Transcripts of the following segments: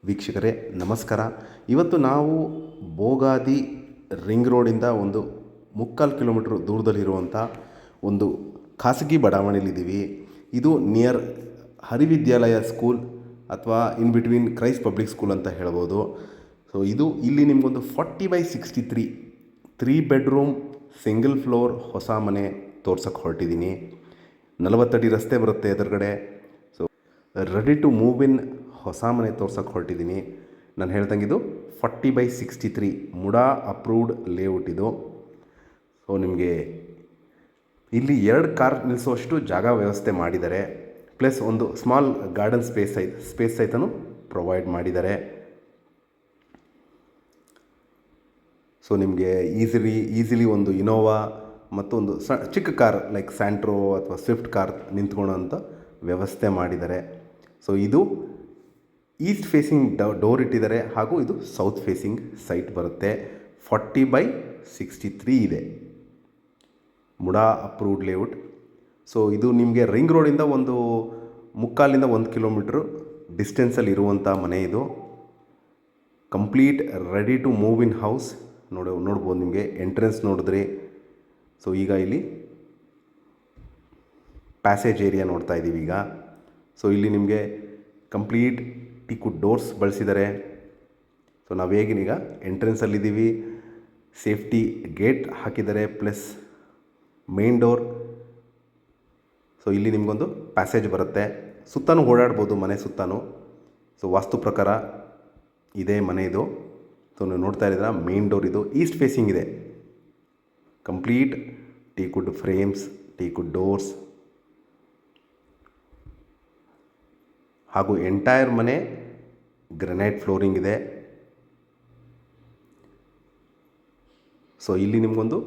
ವೀಕ್ಷಕರೇ ನಮಸ್ಕಾರ. ಇವತ್ತು ನಾವು ಬೋಗಾದಿ ರಿಂಗ್ ರೋಡಿಂದ ಒಂದು 3/4 ಕಿಲೋಮೀಟ್ರ್ ದೂರದಲ್ಲಿರುವಂಥ ಒಂದು ಖಾಸಗಿ ಬಡಾವಣೆಯಲ್ಲಿದ್ದೀವಿ. ಇದು ನಿಯರ್ ಹರಿವಿದ್ಯಾಲಯ ಸ್ಕೂಲ್ ಅಥವಾ in between Christ public school ಅಂತ ಹೇಳ್ಬೋದು. ಸೊ ಇಲ್ಲಿ ನಿಮಗೊಂದು 40/63 3 ಬೆಡ್ರೂಮ್ ಸಿಂಗಲ್ ಫ್ಲೋರ್ ಹೊಸ ಮನೆ ತೋರ್ಸೋಕ್ಕೆ ಹೊರಟಿದ್ದೀನಿ. 40 ಅಡಿ ರಸ್ತೆ ಬರುತ್ತೆ ಎದುರುಗಡೆ. So ready to move in ಹೊಸ ಮನೆ ತೋರ್ಸೋಕ್ಕೆ ಹೊರಟಿದ್ದೀನಿ. ನಾನು ಹೇಳ್ದಂಗೆ ಇದು 40/63 ಮುಡಾ ಅಪ್ರೂವ್ಡ್ ಲೇಔಟ್ ಇದು. ಸೊ ನಿಮಗೆ ಇಲ್ಲಿ 2 ಕಾರ್ ನಿಲ್ಲಿಸುವಷ್ಟು ಜಾಗ ವ್ಯವಸ್ಥೆ ಮಾಡಿದ್ದಾರೆ. ಪ್ಲಸ್ ಒಂದು ಸ್ಮಾಲ್ ಗಾರ್ಡನ್ ಸ್ಪೇಸ್ ಸಹಿತನೂ ಪ್ರೊವೈಡ್ ಮಾಡಿದ್ದಾರೆ. ಸೊ ನಿಮಗೆ ಈಸಿಲಿ ಒಂದು ಇನೋವಾ ಮತ್ತು ಒಂದು ಚಿಕ್ಕ ಕಾರ್ ಲೈಕ್ ಸ್ಯಾಂಟ್ರೋ ಅಥವಾ ಸ್ವಿಫ್ಟ್ ಕಾರ್ ನಿಂತ್ಕೊಳ್ಳೋಂಥ ವ್ಯವಸ್ಥೆ ಮಾಡಿದ್ದಾರೆ. ಸೊ ಇದು ಈಸ್ಟ್ ಫೇಸಿಂಗ್ ಡೋರ್ ಇಟ್ಟಿದ್ದಾರೆ ಹಾಗೂ ಇದು ಸೌತ್ ಫೇಸಿಂಗ್ ಸೈಟ್ ಬರುತ್ತೆ. 40/63 ಇದೆ, ಮುಡಾ ಅಪ್ರೂವ್ಡ್ ಲೇಔಟ್. ಸೊ ಇದು ನಿಮಗೆ ರಿಂಗ್ ರೋಡಿಂದ ಒಂದು 1/4 ಕಿಲೋಮೀಟ್ರ್ ಡಿಸ್ಟೆನ್ಸಲ್ಲಿ ಇರುವಂಥ ಮನೆ ಇದು. Complete ready to move in house. ನೋಡ್ಬೋದು ನಿಮಗೆ ಎಂಟ್ರೆನ್ಸ್ ನೋಡಿದ್ರಿ. ಸೊ ಈಗ ಇಲ್ಲಿ ಪ್ಯಾಸೇಜ್ ಏರಿಯಾ ನೋಡ್ತಾ ಇದ್ದೀವಿ ಈಗ. ಸೊ ಇಲ್ಲಿ ನಿಮಗೆ ಕಂಪ್ಲೀಟ್ ಟೀಕುಡ್ ಡೋರ್ಸ್ ಬಳಸಿದ್ದಾರೆ. ಸೊ ನಾವು ಹೇಗಿನೀಗ ಎಂಟ್ರೆನ್ಸಲ್ಲಿದ್ದೀವಿ, ಸೇಫ್ಟಿ ಗೇಟ್ ಹಾಕಿದ್ದಾರೆ ಪ್ಲಸ್ ಮೇನ್ ಡೋರ್. ಸೊ ಇಲ್ಲಿ ನಿಮಗೊಂದು ಪ್ಯಾಸೇಜ್ ಬರುತ್ತೆ, ಸುತ್ತಲೂ ಓಡಾಡ್ಬೋದು ಮನೆ ಸುತ್ತಲೂ. ಸೊ ವಾಸ್ತು ಪ್ರಕಾರ ಇದೇ ಮನೆ ಇದು. ಸೊ ನೀವು ನೋಡ್ತಾ ಇದ್ದೀರಾ ಮೇನ್ ಡೋರ್ ಇದು ಈಸ್ಟ್ ಫೇಸಿಂಗ್ ಇದೆ. ಕಂಪ್ಲೀಟ್ ಟೀಕುಡ್ ಫ್ರೇಮ್ಸ್, ಟೀಕುಡ್ ಡೋರ್ಸ್ ಹಾಗೂ ಎಂಟೈರ್ ಮನೆ ಗ್ರನೈಟ್ ಫ್ಲೋರಿಂಗ್ ಇದೆ. ಸೊ ಇಲ್ಲಿ ನಿಮಗೊಂದು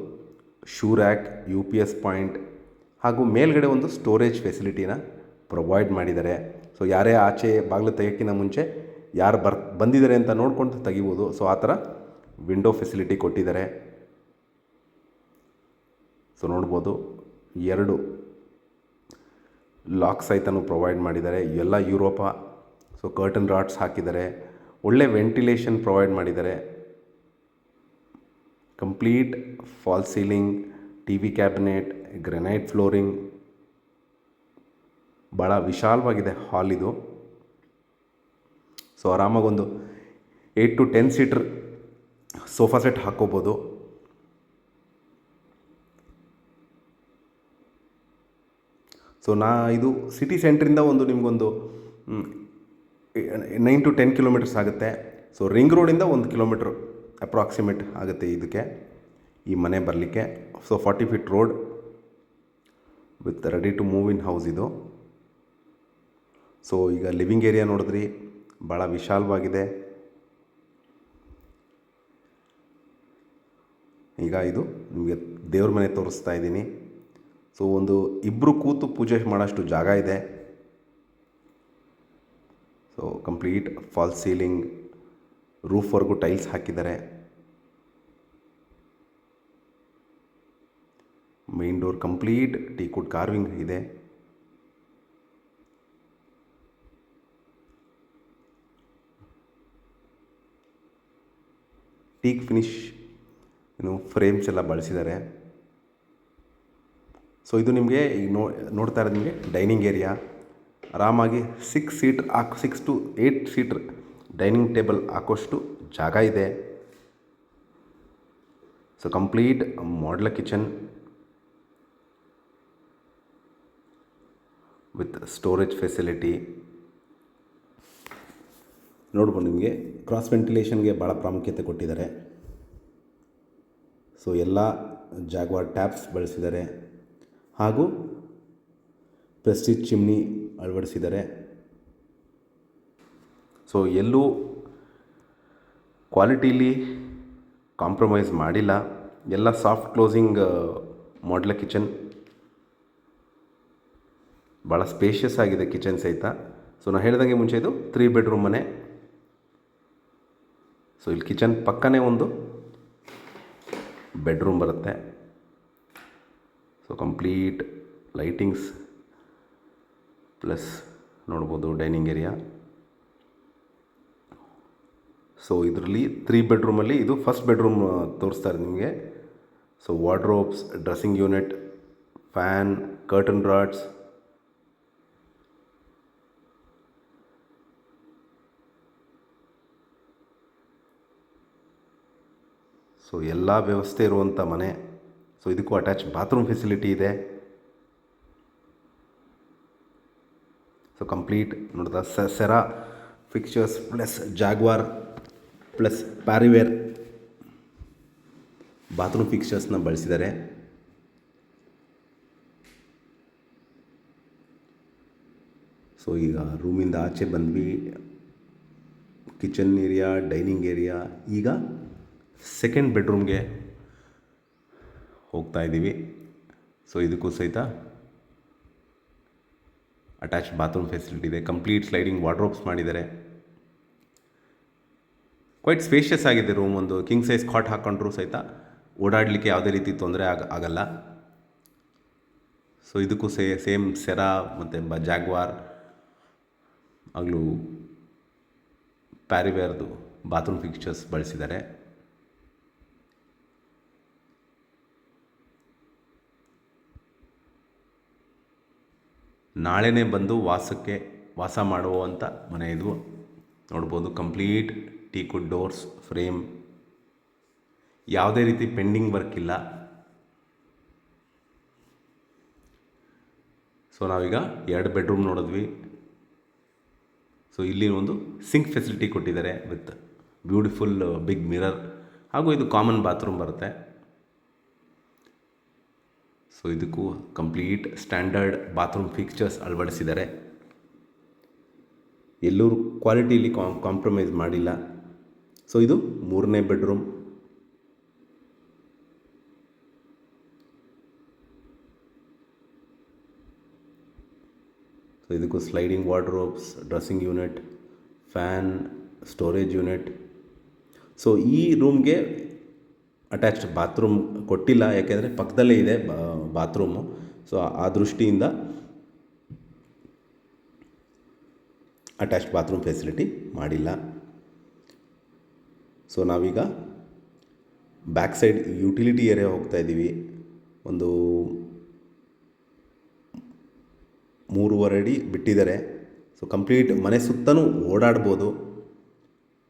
ಶೂ ರ್ಯಾಕ್, UPS ಪಾಯಿಂಟ್ ಹಾಗೂ ಮೇಲ್ಗಡೆ ಒಂದು ಸ್ಟೋರೇಜ್ ಫೆಸಿಲಿಟಿನ ಪ್ರೊವೈಡ್ ಮಾಡಿದ್ದಾರೆ. ಸೊ ಯಾರೇ ಆಚೆ ಬಾಗಿಲು ತೆಗೆಯೋಕ್ಕಿಂತ ಮುಂಚೆ ಯಾರು ಬಂದಿದ್ದಾರೆ ಅಂತ ನೋಡ್ಕೊಂಡು ತೆಗಿಬೋದು. ಸೊ ಆ ಥರ ವಿಂಡೋ ಫೆಸಿಲಿಟಿ ಕೊಟ್ಟಿದ್ದಾರೆ. ಸೊ ನೋಡ್ಬೋದು 2 ಲಾಕ್ ಸಹಿತನೂ ಪ್ರೊವೈಡ್ ಮಾಡಿದ್ದಾರೆ, ಎಲ್ಲ ಯುರೋಪ. ಸೊ ಕರ್ಟನ್ ರಾಡ್ಸ್ ಹಾಕಿದ್ದಾರೆ, ಒಳ್ಳೆ ವೆಂಟಿಲೇಷನ್ ಪ್ರೊವೈಡ್ ಮಾಡಿದ್ದಾರೆ. Complete false ceiling, TV cabinet, granite flooring, ಭಾಳ ವಿಶಾಲವಾಗಿದೆ ಹಾಲ್ ಇದು. ಸೊ ಆರಾಮಾಗಿ ಒಂದು 8 to 10 ಸೀಟರ್ ಸೋಫಾ ಸೆಟ್ ಹಾಕ್ಕೋಬೋದು. ಸೊ ಇದು ಸಿಟಿ ಸೆಂಟ್ರಿಂದ ನಿಮಗೊಂದು 9 to 10 ಕಿಲೋಮೀಟರ್ಸ್ ಆಗುತ್ತೆ. ಸೊ ರಿಂಗ್ ರೋಡಿಂದ 1 ಕಿಲೋಮೀಟ್ರ್ ಅಪ್ರಾಕ್ಸಿಮೇಟ್ ಆಗುತ್ತೆ ಇದಕ್ಕೆ, ಈ ಮನೆ ಬರಲಿಕ್ಕೆ. So 40 feet road with ready to move in house ಇದು. ಸೊ ಈಗ ಲಿವಿಂಗ್ ಏರಿಯಾ ನೋಡಿದ್ರಿ, ಭಾಳ ವಿಶಾಲವಾಗಿದೆ. ಈಗ ಇದು ನಿಮಗೆ ದೇವ್ರ ಮನೆ ತೋರಿಸ್ತಾ ಇದ್ದೀನಿ. ಸೊ ಒಂದು 2 ಕೂತು ಪೂಜೆ ಮಾಡೋಷ್ಟು ಜಾಗ ಇದೆ. ಸೊ ಕಂಪ್ಲೀಟ್ ಫಾಲ್ ಸೀಲಿಂಗ್, ರೂಫ್ವರೆಗೂ ಟೈಲ್ಸ್ ಹಾಕಿದ್ದಾರೆ. Main door complete teakwood carving ಇದೆ. ಟೀಕ್ ಫಿನಿಶ್ ಫ್ರೇಮ್ಸ್ ಎಲ್ಲ ಬಳಸಿದ್ದಾರೆ. ಸೊ ಇದು ನಿಮಗೆ ಈಗ ನೋಡ್ತಾ ಇರೋದು ನಿಮಗೆ ಡೈನಿಂಗ್ ಏರಿಯಾ. ಆರಾಮಾಗಿ 6 to 8 ಸೀಟ್ರ್ ಡೈನಿಂಗ್ ಟೇಬಲ್ ಹಾಕೋಷ್ಟು ಜಾಗ ಇದೆ. So complete modular kitchen with storage facility. ನೋಡ್ಬೋದು ನಿಮಗೆ ಕ್ರಾಸ್ ವೆಂಟಿಲೇಷನ್ಗೆ ಭಾಳ ಪ್ರಾಮುಖ್ಯತೆ ಕೊಟ್ಟಿದ್ದಾರೆ. ಸೊ ಎಲ್ಲ ಜಾಗ್ವಾರ್ ಟ್ಯಾಪ್ಸ್ ಬಳಸಿದ್ದಾರೆ ಹಾಗೂ ಪ್ರೆಸ್ಟೀಜ್ ಚಿಮ್ನಿ ಅಳವಡಿಸಿದ್ದಾರೆ. ಸೊ ಎಲ್ಲೂ ಕ್ವಾಲಿಟೀಲಿ ಕಾಂಪ್ರಮೈಸ್ ಮಾಡಿಲ್ಲ. ಎಲ್ಲ ಸಾಫ್ಟ್ ಕ್ಲೋಸಿಂಗ್ ಮಾಡ್ಯುಲರ್ ಕಿಚನ್, ಭಾಳ ಸ್ಪೇಷಿಯಸ್ ಆಗಿದೆ ಕಿಚನ್ ಸಹಿತ. ಸೊ ನಾನು ಹೇಳ್ದಂಗೆ ಮುಂಚೆ ಇದು 3 ಬೆಡ್ರೂಮ್ ಮನೆ. ಸೊ ಇಲ್ಲಿ ಕಿಚನ್ ಪಕ್ಕನೇ ಒಂದು ಬೆಡ್ರೂಮ್ ಬರುತ್ತೆ. ಸೊ ಕಂಪ್ಲೀಟ್ ಲೈಟಿಂಗ್ಸ್ ಪ್ಲಸ್ ನೋಡ್ಬೋದು ಡೈನಿಂಗ್ ಏರಿಯಾ. ಸೊ ಇದರಲ್ಲಿ 3 ಬೆಡ್ರೂಮಲ್ಲಿ ಇದು ಫಸ್ಟ್ ಬೆಡ್ರೂಮ್ ತೋರಿಸ್ತಾರೆ ನಿಮಗೆ. So wardrobes, dressing unit, fan, curtain rods, so ಎಲ್ಲ ವ್ಯವಸ್ಥೆ ಇರುವಂಥ ಮನೆ. ಸೊ ಇದಕ್ಕೂ ಅಟ್ಯಾಚ್ ಬಾತ್ರೂಮ್ ಫೆಸಿಲಿಟಿ ಇದೆ. ಸೊ ಕಂಪ್ಲೀಟ್ ನೋಡಿದ Cera fixtures plus Jaquar plus Parryware bathroom ಫಿಕ್ಚರ್ಸ್ನ ಬಳಸಿದ್ದಾರೆ. ಸೊ ಈಗ ರೂಮಿಂದ ಆಚೆ ಬಂದ್ವಿ, ಕಿಚನ್ ಏರಿಯಾ, ಡೈನಿಂಗ್ ಏರಿಯಾ. ಈಗ ಸೆಕೆಂಡ್ ಬೆಡ್ರೂಮ್ಗೆ ಹೋಗ್ತಾ ಇದ್ದೀವಿ. ಸೊ ಇದಕ್ಕೂ ಸಹಿತ ಅಟ್ಯಾಚ್ ಬಾತ್ರೂಮ್ ಫೆಸಿಲಿಟಿ ಇದೆ. ಕಂಪ್ಲೀಟ್ ಸ್ಲೈಡಿಂಗ್ ವಾರ್ಡ್ರೋಬ್ಸ್ ಮಾಡಿದ್ದಾರೆ. ಕ್ವೈಟ್ ಸ್ಪೇಷಿಯಸ್ ಆಗಿದೆ ರೂಮ್. ಒಂದು ಕಿಂಗ್ ಸೈಜ್ ಕಾಟ್ ಹಾಕ್ಕೊಂಡ್ರೂ ಸಹಿತ ಓಡಾಡಲಿಕ್ಕೆ ಯಾವುದೇ ರೀತಿ ತೊಂದರೆ ಆಗಲ್ಲ. ಸೊ ಇದಕ್ಕೂ ಸೇಮ್ ಸೆರಾ ಮತ್ತು ಜಾಗ್ವಾರ್ ಆಗಲೂ ಪ್ಯಾರಿವೇರ್ದು ಬಾತ್ರೂಮ್ ಫಿಕ್ಚರ್ಸ್ ಬಳಸಿದ್ದಾರೆ. ನಾಳೆನೇ ಬಂದು ವಾಸ ಮಾಡುವಂಥ ಮನೆ ಇದು. ನೋಡ್ಬೋದು ಕಂಪ್ಲೀಟ್ ಟೀಕುಡ್ ಡೋರ್ಸ್, ಫ್ರೇಮ್, ಯಾವುದೇ ರೀತಿ ಪೆಂಡಿಂಗ್ ವರ್ಕ್ ಇಲ್ಲ. ಸೊ ನಾವೀಗ 2 ಬೆಡ್ರೂಮ್ ನೋಡಿದ್ವಿ. ಸೊ ಇಲ್ಲಿ ಒಂದು ಸಿಂಕ್ ಫೆಸಿಲಿಟಿ ಕೊಟ್ಟಿದ್ದಾರೆ ವಿತ್ ಬ್ಯೂಟಿಫುಲ್ ಬಿಗ್ ಮಿರರ್, ಹಾಗೂ ಇದು ಕಾಮನ್ ಬಾತ್ರೂಮ್ ಬರುತ್ತೆ. ಸೊ ಇದಕ್ಕೂ ಕಂಪ್ಲೀಟ್ ಸ್ಟ್ಯಾಂಡರ್ಡ್ ಬಾತ್ರೂಮ್ ಫಿಕ್ಚರ್ಸ್ ಅಳವಡಿಸಿದ್ದಾರೆ. ಎಲ್ಲರೂ ಕ್ವಾಲಿಟಿಯಲ್ಲಿ ಕಾಂಪ್ರಮೈಸ್ ಮಾಡಿಲ್ಲ. ಸೊ ಇದು 3ನೇ ಬೆಡ್ರೂಮ್. ಸೊ ಇದಕ್ಕೂ sliding wardrobes, dressing unit, fan, storage unit. So ಈ ರೂಮ್ಗೆ ಅಟ್ಯಾಚ್ಡ್ ಬಾತ್ರೂಮ್ ಕೊಟ್ಟಿಲ್ಲ, ಯಾಕೆಂದರೆ ಪಕ್ಕದಲ್ಲೇ ಇದೆ ಬಾತ್ರೂಮು. ಸೊ ಆ ದೃಷ್ಟಿಯಿಂದ ಅಟ್ಯಾಚ್ಡ್ ಬಾತ್ರೂಮ್ ಫೆಸಿಲಿಟಿ ಮಾಡಿಲ್ಲ. ಸೊ ನಾವೀಗ ಬ್ಯಾಕ್ ಸೈಡ್ ಯುಟಿಲಿಟಿ ಏರಿಯಾ ಹೋಗ್ತಾ ಇದ್ದೀವಿ. ಒಂದು 3.5 ಅಡಿ ಬಿಟ್ಟಿದ್ದಾರೆ. ಸೊ ಕಂಪ್ಲೀಟ್ ಮನೆ ಸುತ್ತಲೂ ಓಡಾಡ್ಬೋದು,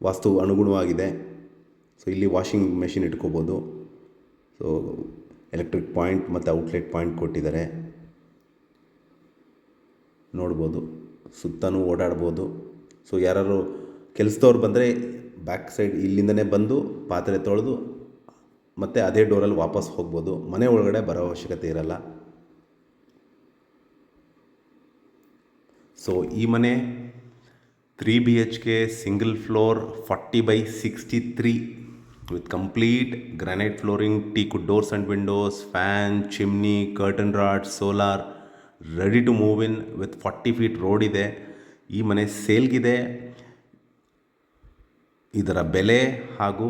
ವಾಸ್ತು ಅನುಗುಣವಾಗಿದೆ. ಸೊ ಇಲ್ಲಿ ವಾಷಿಂಗ್ ಮೆಷಿನ್ ಇಟ್ಕೋಬೋದು. ಸೊ ಎಲೆಕ್ಟ್ರಿಕ್ ಪಾಯಿಂಟ್ ಮತ್ತು ಔಟ್ಲೆಟ್ ಪಾಯಿಂಟ್ ಕೊಟ್ಟಿದ್ದಾರೆ. ನೋಡ್ಬೋದು, ಸುತ್ತಲೂ ಓಡಾಡ್ಬೋದು. ಸೊ ಯಾರು ಕೆಲಸದವ್ರು ಬಂದರೆ ಬ್ಯಾಕ್ ಸೈಡ್ ಇಲ್ಲಿಂದನೇ ಬಂದು ಪಾತ್ರೆ ತೊಳೆದು ಮತ್ತು ಅದೇ ಡೋರಲ್ಲಿ ವಾಪಸ್ ಹೋಗ್ಬೋದು. ಮನೆ ಒಳಗಡೆ ಬರೋ ಅವಶ್ಯಕತೆ ಇರಲ್ಲ. ಸೊ ಈ ಮನೆ 3 BHK single floor 40/63 with complete granite flooring, teakwood doors and windows, fan, chimney, curtain rods, solar, ready to move in with 40 feet road ಇದೆ. ಈ ಮನೆ ಸೇಲ್ಗಿದೆ. ಇದರ ಬೆಲೆ ಹಾಗೂ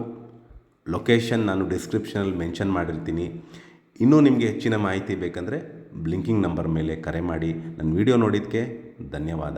ಲೊಕೇಶನ್ ನಾನು ಡಿಸ್ಕ್ರಿಪ್ಷನಲ್ಲಿ ಮೆನ್ಷನ್ ಮಾಡಿರ್ತೀನಿ. ಇನ್ನೂ ನಿಮಗೆ ಹೆಚ್ಚಿನ ಮಾಹಿತಿ ಬೇಕಂದರೆ ಬ್ಲಿಂಕಿಂಗ್ ನಂಬರ್ ಮೇಲೆ ಕರೆ ಮಾಡಿ. ನನ್ನ ವಿಡಿಯೋ ನೋಡಿದ್ದಕ್ಕೆ ಧನ್ಯವಾದ.